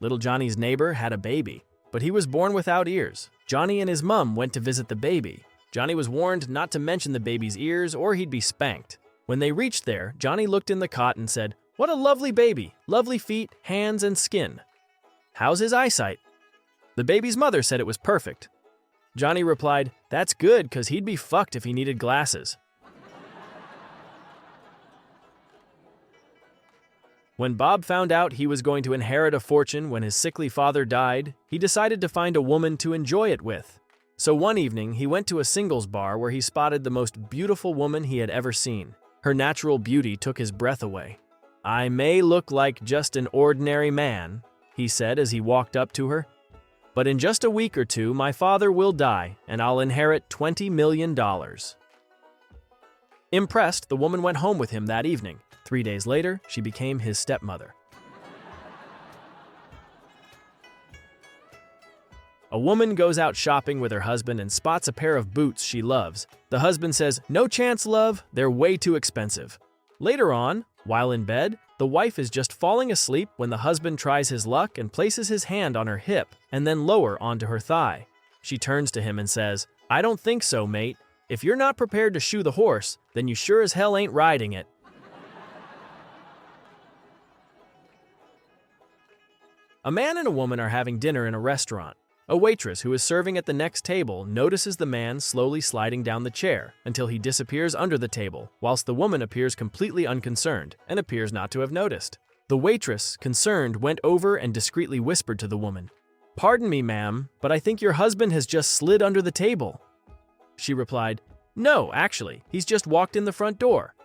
Little Johnny's neighbor had a baby, but he was born without ears. Johnny and his mom went to visit the baby. Johnny was warned not to mention the baby's ears or he'd be spanked. When they reached there, Johnny looked in the cot and said, "What a lovely baby, lovely feet, hands, and skin. How's his eyesight?" The baby's mother said it was perfect. Johnny replied, "That's good, 'cause he'd be fucked if he needed glasses." When Bob found out he was going to inherit a fortune when his sickly father died, he decided to find a woman to enjoy it with. So one evening, he went to a singles bar where he spotted the most beautiful woman he had ever seen. Her natural beauty took his breath away. "I may look like just an ordinary man," he said as he walked up to her, "but in just a week or two, my father will die and I'll inherit $20 million. Impressed, the woman went home with him that evening. 3 days later, she became his stepmother. A woman goes out shopping with her husband and spots a pair of boots she loves. The husband says, "No chance, love, they're way too expensive." Later on, while in bed, the wife is just falling asleep when the husband tries his luck and places his hand on her hip and then lower onto her thigh. She turns to him and says, "I don't think so, mate. If you're not prepared to shoe the horse, then you sure as hell ain't riding it." A man and a woman are having dinner in a restaurant. A waitress who is serving at the next table notices the man slowly sliding down the chair until he disappears under the table, whilst the woman appears completely unconcerned and appears not to have noticed. The waitress, concerned, went over and discreetly whispered to the woman, "Pardon me, ma'am, but I think your husband has just slid under the table." She replied, "No, actually, he's just walked in the front door."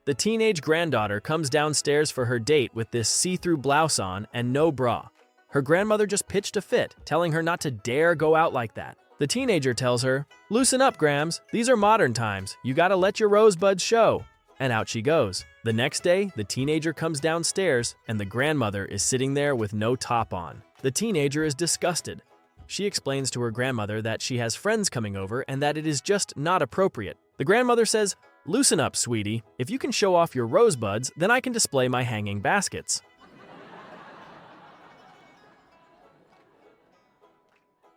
The teenage granddaughter comes downstairs for her date with this see-through blouse on and no bra. Her grandmother just pitched a fit, telling her not to dare go out like that. The teenager tells her, "Loosen up, Grams. These are modern times. You gotta let your rosebuds show." And out she goes. The next day, the teenager comes downstairs and the grandmother is sitting there with no top on. The teenager is disgusted. She explains to her grandmother that she has friends coming over and that it is just not appropriate. The grandmother says, "Loosen up, sweetie. If you can show off your rosebuds, then I can display my hanging baskets."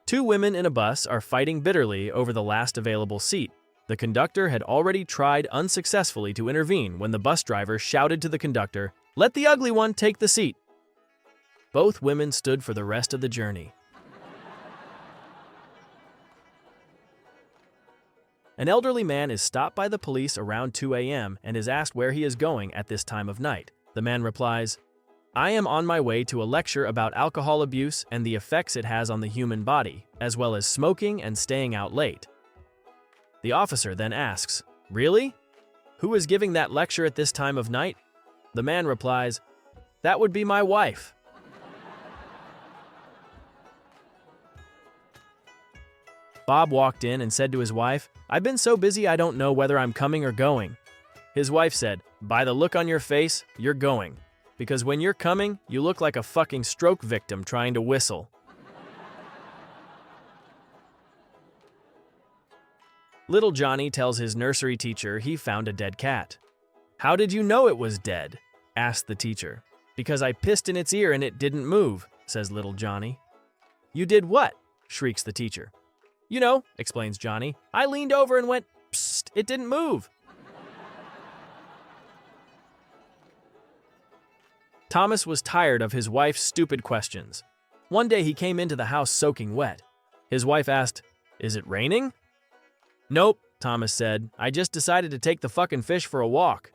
Two women in a bus are fighting bitterly over the last available seat. The conductor had already tried unsuccessfully to intervene when the bus driver shouted to the conductor, "Let the ugly one take the seat." Both women stood for the rest of the journey. An elderly man is stopped by the police around 2 a.m. and is asked where he is going at this time of night. The man replies, "I am on my way to a lecture about alcohol abuse and the effects it has on the human body, as well as smoking and staying out late." The officer then asks, "Really? Who is giving that lecture at this time of night?" The man replies, "That would be my wife." Bob walked in and said to his wife, "I've been so busy I don't know whether I'm coming or going." His wife said, "By the look on your face, you're going. Because when you're coming, you look like a fucking stroke victim trying to whistle." Little Johnny tells his nursery teacher he found a dead cat. "How did you know it was dead?" asked the teacher. "Because I pissed in its ear and it didn't move," says little Johnny. "You did what?" shrieks the teacher. "You know," explains Johnny, "I leaned over and went, psst, it didn't move." Thomas was tired of his wife's stupid questions. One day he came into the house soaking wet. His wife asked, "Is it raining?" "Nope," Thomas said, "I just decided to take the fucking fish for a walk."